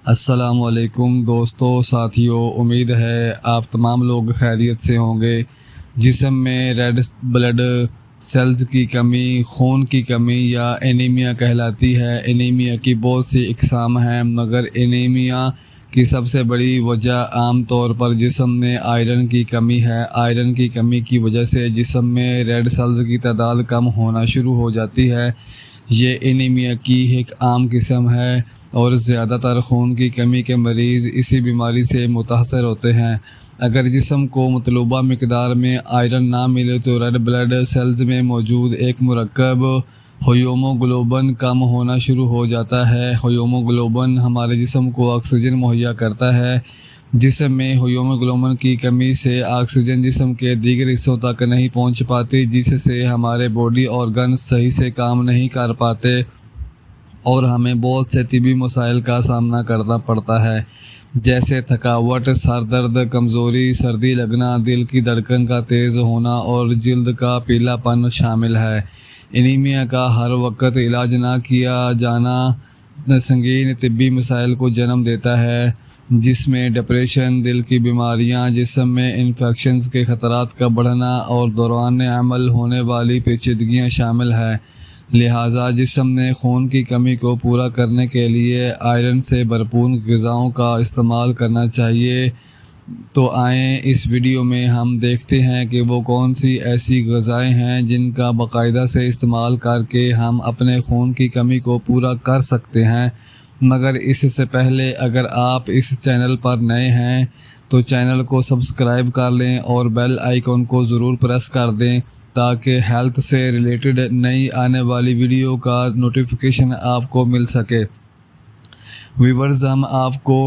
السلام علیکم دوستو ساتھیوں، امید ہے آپ تمام لوگ خیریت سے ہوں گے۔ جسم میں ریڈ بلڈ سیلز کی کمی خون کی کمی یا اینیمیا کہلاتی ہے۔ اینیمیا کی بہت سی اقسام ہیں، مگر اینیمیا کی سب سے بڑی وجہ عام طور پر جسم میں آئرن کی کمی ہے۔ آئرن کی کمی کی وجہ سے جسم میں ریڈ سیلز کی تعداد کم ہونا شروع ہو جاتی ہے۔ یہ اینیمیا کی ایک عام قسم ہے اور زیادہ تر خون کی کمی کے مریض اسی بیماری سے متاثر ہوتے ہیں۔ اگر جسم کو مطلوبہ مقدار میں آئرن نہ ملے تو ریڈ بلڈ سیلز میں موجود ایک مرکب ہیموگلوبن کم ہونا شروع ہو جاتا ہے۔ ہیموگلوبن ہمارے جسم کو آکسیجن مہیا کرتا ہے۔ جسم میں ہیموگلوبن کی کمی سے آکسیجن جسم کے دیگر حصوں تک نہیں پہنچ پاتی، جس سے ہمارے باڈی آرگن صحیح سے کام نہیں کر پاتے اور ہمیں بہت سے طبی مسائل کا سامنا کرنا پڑتا ہے، جیسے تھکاوٹ، سر درد، کمزوری، سردی لگنا، دل کی دھڑکن کا تیز ہونا اور جلد کا پیلا پن شامل ہے۔ اینیمیا کا ہر وقت علاج نہ کیا جانا سنگین طبی مسائل کو جنم دیتا ہے، جس میں ڈپریشن، دل کی بیماریاں، جسم میں انفیکشنز کے خطرات کا بڑھنا اور دوران عمل ہونے والی پیچیدگیاں شامل ہیں۔ لہٰذا جسم میں خون کی کمی کو پورا کرنے کے لیے آئرن سے بھرپور غذاؤں کا استعمال کرنا چاہیے۔ تو آئیں اس ویڈیو میں ہم دیکھتے ہیں کہ وہ کون سی ایسی غذائیں ہیں جن کا باقاعدہ سے استعمال کر کے ہم اپنے خون کی کمی کو پورا کر سکتے ہیں۔ مگر اس سے پہلے اگر آپ اس چینل پر نئے ہیں تو چینل کو سبسکرائب کر لیں اور بیل آئیکن کو ضرور پریس کر دیں تاکہ ہیلتھ سے ریلیٹڈ نئی آنے والی ویڈیو کا نوٹیفیکیشن آپ کو مل سکے۔ ویورز، ہم آپ کو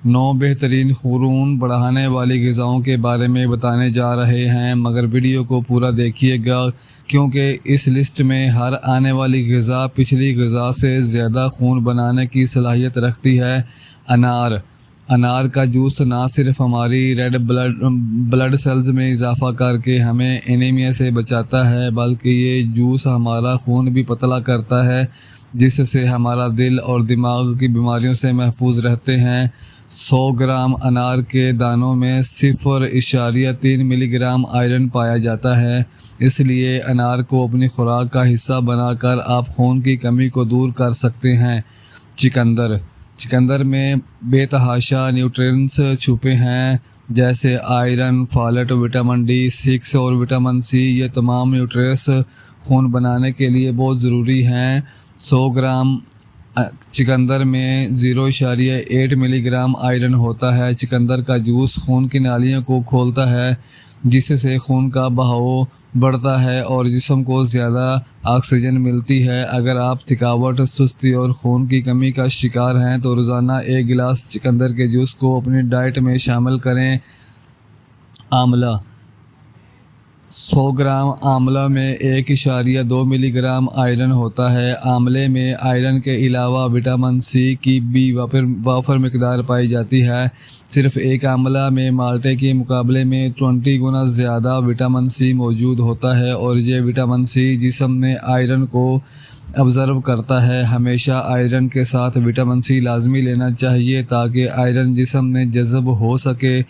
9 بہترین خون بڑھانے والی غذاؤں کے بارے میں بتانے جا رہے ہیں، مگر ویڈیو کو پورا دیکھیے گا کیونکہ اس لسٹ میں ہر آنے والی غذا پچھلی غذا سے زیادہ خون بنانے کی صلاحیت رکھتی ہے۔ انار کا جوس نہ صرف ہماری ریڈ بلڈ سیلز میں اضافہ کر کے ہمیں اینیمیا سے بچاتا ہے، بلکہ یہ جوس ہمارا خون بھی پتلا کرتا ہے، جس سے ہمارا دل اور دماغ کی بیماریوں سے محفوظ رہتے ہیں۔ 100 گرام انار کے دانوں میں 0.3 ملی گرام آئرن پایا جاتا ہے، اس لیے انار کو اپنی خوراک کا حصہ بنا کر آپ خون کی کمی کو دور کر سکتے ہیں۔ چقندر میں بے تحاشا نیوٹرینٹس چھپے ہیں، جیسے آئرن، فالٹ، وٹامن D6 اور وٹامن C۔ یہ تمام نیوٹرینٹس خون بنانے کے لیے بہت ضروری ہیں۔ 100 گرام چقندر میں 0.8 ملی گرام آئرن ہوتا ہے۔ چقندر کا جوس خون کی نالیوں کو کھولتا ہے، جس سے خون کا بہاؤ بڑھتا ہے اور جسم کو زیادہ آکسیجن ملتی ہے۔ اگر آپ تھکاوٹ، سستی اور خون کی کمی کا شکار ہیں تو روزانہ 1 گلاس چقندر کے جوس کو اپنی ڈائٹ میں شامل کریں۔ آملہ 100 گرام آملہ میں 1.2 ملی گرام آئرن ہوتا ہے۔ آملے میں آئرن کے علاوہ وٹامن C کی بھی وافر مقدار پائی جاتی ہے۔ صرف ایک آملہ میں مالٹے کے مقابلے میں 20 گنا زیادہ وٹامن C موجود ہوتا ہے اور یہ وٹامن C جسم میں آئرن کو ابزرو کرتا ہے۔ ہمیشہ آئرن کے ساتھ وٹامن C لازمی لینا چاہیے تاکہ آئرن جسم میں جذب ہو سکے۔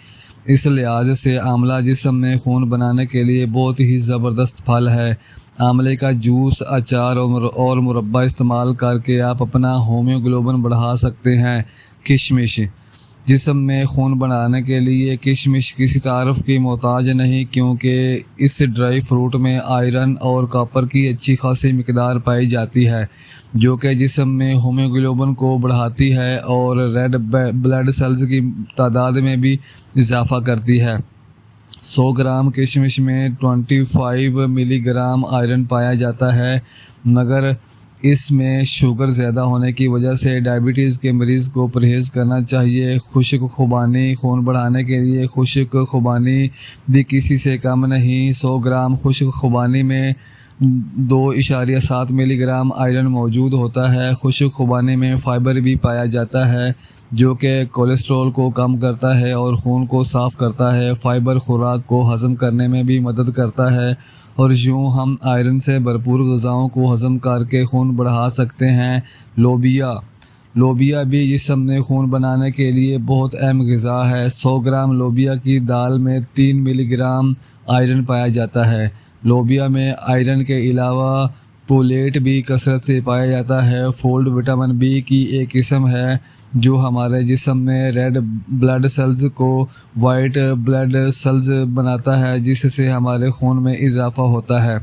اس لحاظ سے آملہ جسم میں خون بنانے کے لیے بہت ہی زبردست پھل ہے۔ آملے کا جوس، اچار اور مربا استعمال کر کے آپ اپنا ہیموگلوبن بڑھا سکتے ہیں۔ کشمش جسم میں خون بڑھانے کے لیے کشمش کسی تعارف کی محتاج نہیں، کیونکہ اس ڈرائی فروٹ میں آئرن اور کاپر کی اچھی خاصی مقدار پائی جاتی ہے، جو کہ جسم میں ہیموگلوبن کو بڑھاتی ہے اور ریڈ بلڈ سیلز کی تعداد میں بھی اضافہ کرتی ہے۔ 100 گرام کشمش میں 25 ملی گرام آئرن پایا جاتا ہے، مگر اس میں شوگر زیادہ ہونے کی وجہ سے ڈائبٹیز کے مریض کو پرہیز کرنا چاہیے۔ خشک خوبانی خون بڑھانے کے لیے خشک خوبانی بھی کسی سے کم نہیں۔ 100 گرام خشک خوبانی میں 2.7 ملی گرام آئرن موجود ہوتا ہے۔ خشک خوبانی میں فائبر بھی پایا جاتا ہے، جو کہ کولیسٹرول کو کم کرتا ہے اور خون کو صاف کرتا ہے۔ فائبر خوراک کو ہضم کرنے میں بھی مدد کرتا ہے اور یوں ہم آئرن سے بھرپور غذاؤں کو ہضم کر کے خون بڑھا سکتے ہیں۔ لوبیا بھی جسم میں خون بنانے کے لیے بہت اہم غذا ہے۔ 100 گرام لوبیا کی دال میں 3 ملی گرام آئرن پایا جاتا ہے۔ لوبیا میں آئرن کے علاوہ فولیٹ بھی کثرت سے پایا جاتا ہے۔ فولڈ وٹامن بی کی ایک قسم ہے جو ہمارے جسم میں ریڈ بلڈ سیلز کو وائٹ بلڈ سیلز بناتا ہے، جس سے ہمارے خون میں اضافہ ہوتا ہے۔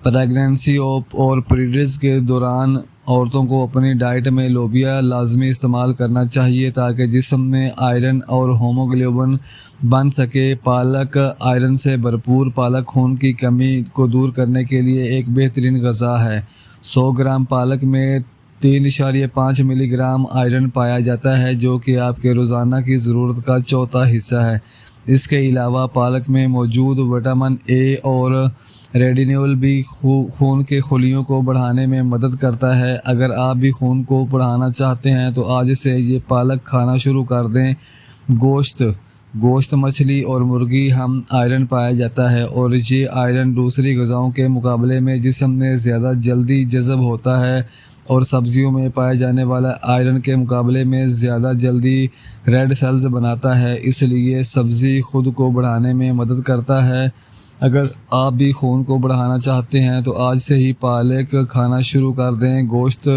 پریگنینسی اور پیریڈز کے دوران عورتوں کو اپنی ڈائٹ میں لوبیا لازمی استعمال کرنا چاہیے تاکہ جسم میں آئرن اور ہیموگلوبن بن سکے۔ پالک آئرن سے بھرپور پالک خون کی کمی کو دور کرنے کے لیے ایک بہترین غذا ہے۔ 100 گرام پالک میں 3.5 ملی گرام آئرن پایا جاتا ہے، جو کہ آپ کے روزانہ کی ضرورت کا چوتھا حصہ ہے۔ اس کے علاوہ پالک میں موجود وٹامن اے اور ریڈینول بھی خون کے خلیوں کو بڑھانے میں مدد کرتا ہے۔ اگر آپ بھی خون کو بڑھانا چاہتے ہیں تو آج سے یہ پالک کھانا شروع کر دیں۔ گوشت، مچھلی اور مرغی ہم آئرن پایا جاتا ہے، اور یہ آئرن دوسری غذاؤں کے مقابلے میں جسم میں زیادہ جلدی جذب ہوتا ہے، اور سبزیوں میں پائے جانے والا آئرن کے مقابلے میں زیادہ جلدی ریڈ سیلز بناتا ہے۔ اس لیے سبزی خود کو بڑھانے میں مدد کرتا ہے۔ اگر آپ بھی خون کو بڑھانا چاہتے ہیں تو آج سے ہی پالک کھانا شروع کر دیں۔ گوشت،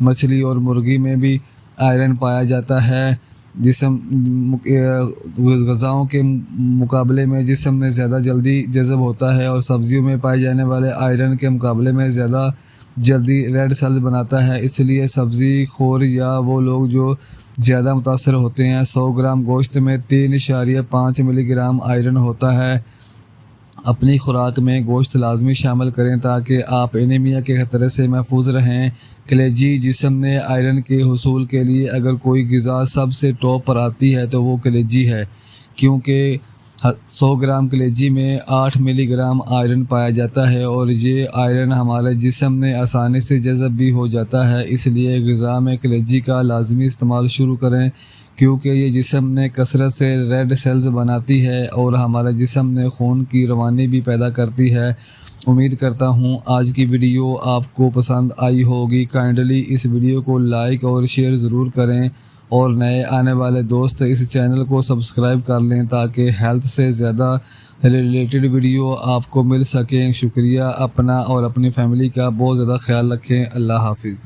مچھلی اور مرغی میں بھی آئرن پایا جاتا ہے۔ جسم غذاؤں کے مقابلے میں جسم میں زیادہ جلدی جذب ہوتا ہے، اور سبزیوں میں پائے جانے والے آئرن کے مقابلے میں زیادہ جلدی ریڈ سیلز بناتا ہے۔ اس لیے سبزی خور یا وہ لوگ جو زیادہ متاثر ہوتے ہیں، 100 گرام گوشت میں 3.5 ملی گرام آئرن ہوتا ہے۔ اپنی خوراک میں گوشت لازمی شامل کریں تاکہ آپ انیمیا کے خطرے سے محفوظ رہیں۔ کلیجی جسم میں آئرن کے حصول کے لیے اگر کوئی غذا سب سے ٹاپ پر آتی ہے تو وہ کلیجی ہے، کیونکہ 100 گرام کلیجی میں 8 ملی گرام آئرن پایا جاتا ہے، اور یہ آئرن ہمارے جسم میں آسانی سے جذب بھی ہو جاتا ہے۔ اس لیے غذا میں کلیجی کا لازمی استعمال شروع کریں، کیونکہ یہ جسم میں کثرت سے ریڈ سیلز بناتی ہے اور ہمارے جسم میں خون کی روانی بھی پیدا کرتی ہے۔ امید کرتا ہوں آج کی ویڈیو آپ کو پسند آئی ہوگی۔ کائنڈلی اس ویڈیو کو لائک اور شیئر ضرور کریں، اور نئے آنے والے دوست اس چینل کو سبسکرائب کر لیں تاکہ ہیلتھ سے زیادہ ریلیٹڈ ویڈیو آپ کو مل سکیں۔ شکریہ۔ اپنا اور اپنی فیملی کا بہت زیادہ خیال رکھیں۔ اللہ حافظ۔